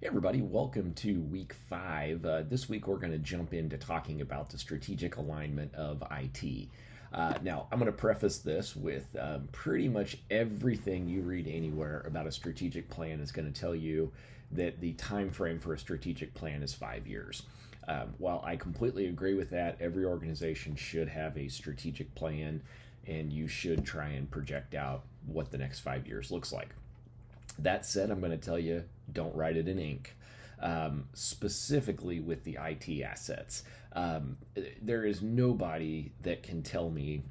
Hey everybody, welcome to week 5. This week we're going to jump into talking about the strategic alignment of IT. Now, I'm going to preface this with pretty much everything you read anywhere about a strategic plan is going to tell you that the time frame for a strategic plan is 5 years. While I completely agree with that, every organization should have a strategic plan and you should try and project out what the next 5 years looks like. That said, I'm going to tell you don't write it in ink. Specifically with the IT assets, there is nobody that can tell me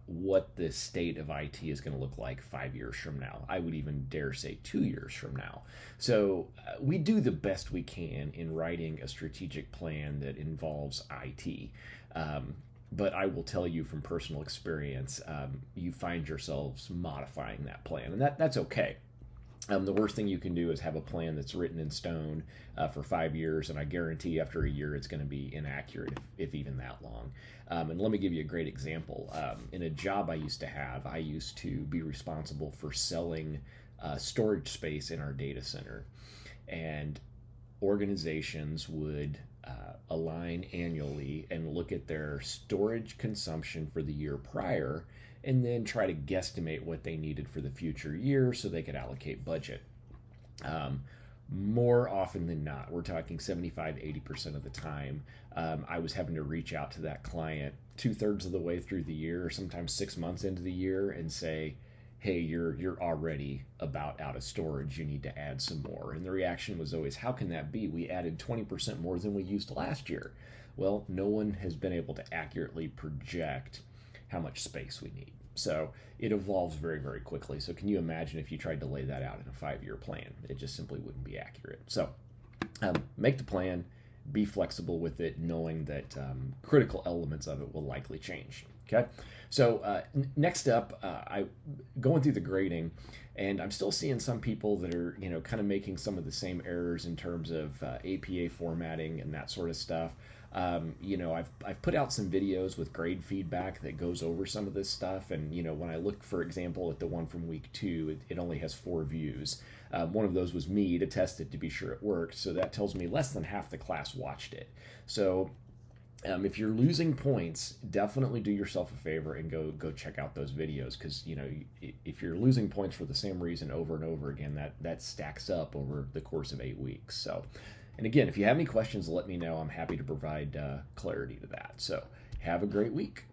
what the state of IT is going to look like 5 years from now. I would even dare say 2 years from now. So we do the best we can in writing a strategic plan that involves IT. But I will tell you from personal experience, you find yourselves modifying that plan, and that's okay. The worst thing you can do is have a plan that's written in stone for 5 years, and I guarantee after a year it's going to be inaccurate, if even that long. And let me give you a great example. In a job I used to have, I used to be responsible for selling storage space in our data center. And organizations would align annually and look at their storage consumption for the year prior and then try to guesstimate what they needed for the future year so they could allocate budget. More often than not, we're talking 75-80% of the time, I was having to reach out to that client 2/3 of the way through the year, or sometimes 6 months into the year, and say, hey, you're already about out of storage, you need to add some more. And the reaction was always, how can that be? We added 20% more than we used last year. Well, no one has been able to accurately project how much space we need. So it evolves very, very quickly. So can you imagine if you tried to lay that out in a 5-year plan? It just simply wouldn't be accurate. So make the plan, be flexible with it, knowing that critical elements of it will likely change. Okay, so next up, I going through the grading, and I'm still seeing some people that are kind of making some of the same errors in terms of APA formatting and that sort of stuff. I've put out some videos with grade feedback that goes over some of this stuff, and when I look, for example, at the one from week 2, it only has 4 views. One of those was me to test it to be sure it worked, so that tells me less than half the class watched it. So if you're losing points, definitely do yourself a favor and go check out those videos, because if you're losing points for the same reason over and over again, that stacks up over the course of 8 weeks. So, and again, if you have any questions, let me know. I'm happy to provide clarity to that. So have a great week.